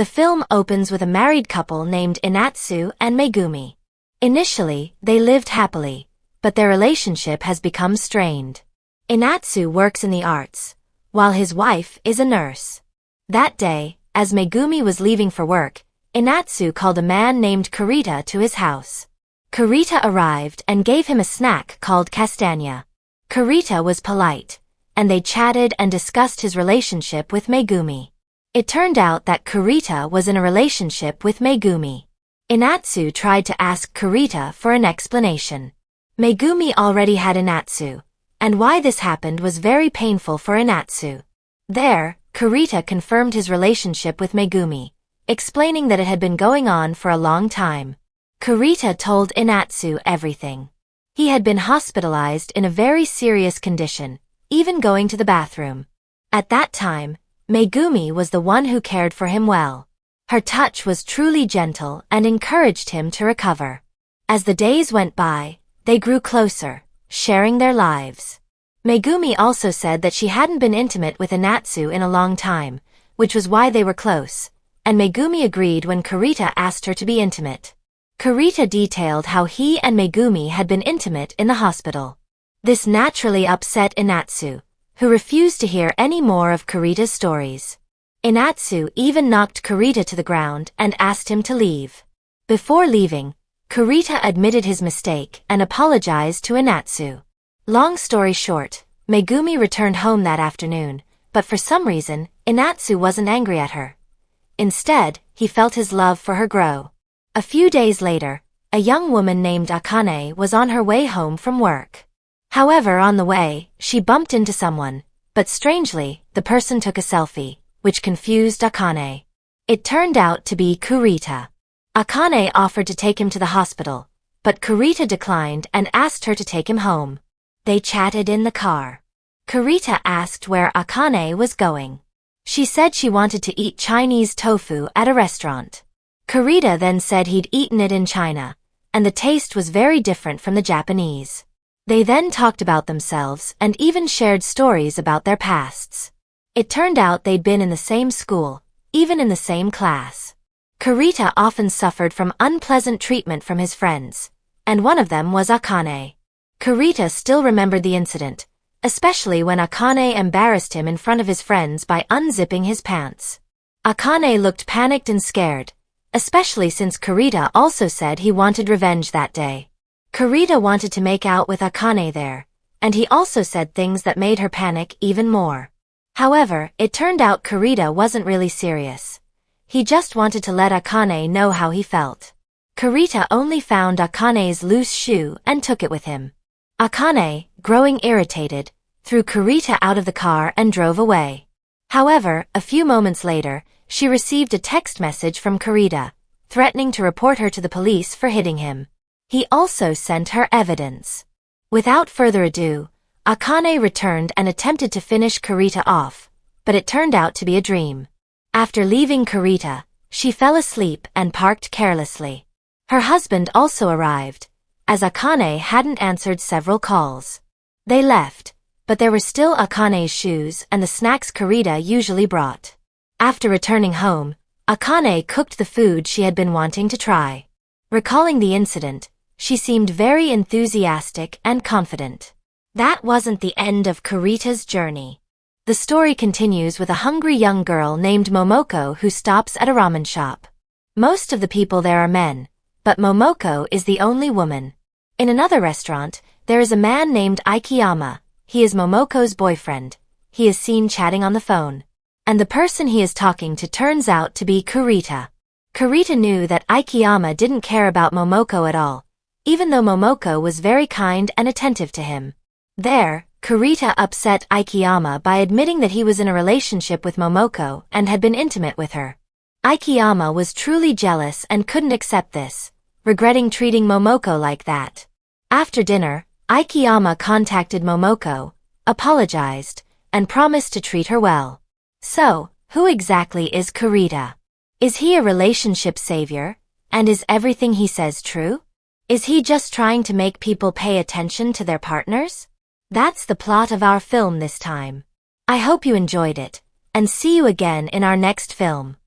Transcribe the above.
The film opens with a married couple named Inatsu and Megumi. Initially, they lived happily, but their relationship has become strained. Inatsu works in the arts, while his wife is a nurse. That day, as Megumi was leaving for work, Inatsu called a man named Kurita to his house. Kurita arrived and gave him a snack called castagna. Kurita was polite, and they chatted and discussed his relationship with Megumi. It turned out that Kurita was in a relationship with Megumi. Inatsu tried to ask Kurita for an explanation. Megumi already had Inatsu, and why this happened was very painful for Inatsu. There, Kurita confirmed his relationship with Megumi, explaining that it had been going on for a long time. Kurita told Inatsu everything. He had been hospitalized in a very serious condition, even going to the bathroom. At that time, Megumi was the one who cared for him well. Her touch was truly gentle and encouraged him to recover. As the days went by, they grew closer, sharing their lives. Megumi also said that she hadn't been intimate with Inatsu in a long time, which was why they were close, and Megumi agreed when Kurita asked her to be intimate. Kurita detailed how he and Megumi had been intimate in the hospital. This naturally upset Inatsu, who refused to hear any more of Kurita's stories. Inatsu even knocked Kurita to the ground and asked him to leave. Before leaving, Kurita admitted his mistake and apologized to Inatsu. Long story short, Megumi returned home that afternoon, but for some reason, Inatsu wasn't angry at her. Instead, he felt his love for her grow. A few days later, a young woman named Akane was on her way home from work. However, on the way, she bumped into someone, but strangely, the person took a selfie, which confused Akane. It turned out to be Kurita. Akane offered to take him to the hospital, but Kurita declined and asked her to take him home. They chatted in the car. Kurita asked where Akane was going. She said she wanted to eat Chinese tofu at a restaurant. Kurita then said he'd eaten it in China, and the taste was very different from the Japanese. They then talked about themselves and even shared stories about their pasts. It turned out they'd been in the same school, even in the same class. Kurita often suffered from unpleasant treatment from his friends, and one of them was Akane. Kurita still remembered the incident, especially when Akane embarrassed him in front of his friends by unzipping his pants. Akane looked panicked and scared, especially since Kurita also said he wanted revenge that day. Kurita wanted to make out with Akane there, and he also said things that made her panic even more. However, it turned out Kurita wasn't really serious. He just wanted to let Akane know how he felt. Kurita only found Akane's loose shoe and took it with him. Akane, growing irritated, threw Kurita out of the car and drove away. However, a few moments later, she received a text message from Kurita, threatening to report her to the police for hitting him. He also sent her evidence. Without further ado, Akane returned and attempted to finish Kurita off, but it turned out to be a dream. After leaving Kurita, she fell asleep and parked carelessly. Her husband also arrived, as Akane hadn't answered several calls. They left, but there were still Akane's shoes and the snacks Kurita usually brought. After returning home, Akane cooked the food she had been wanting to try. Recalling the incident, she seemed very enthusiastic and confident. That wasn't the end of Kurita's journey. The story continues with a hungry young girl named Momoko who stops at a ramen shop. Most of the people there are men, but Momoko is the only woman. In another restaurant, there is a man named Ikeyama. He is Momoko's boyfriend. He is seen chatting on the phone. And the person he is talking to turns out to be Kurita. Kurita knew that Ikeyama didn't care about Momoko at all, even though Momoko was very kind and attentive to him. There, Kurita upset Ikeyama by admitting that he was in a relationship with Momoko and had been intimate with her. Ikeyama was truly jealous and couldn't accept this, regretting treating Momoko like that. After dinner, Ikeyama contacted Momoko, apologized, and promised to treat her well. So, who exactly is Kurita? Is he a relationship savior, and is everything he says true? Is he just trying to make people pay attention to their partners? That's the plot of our film this time. I hope you enjoyed it, and see you again in our next film.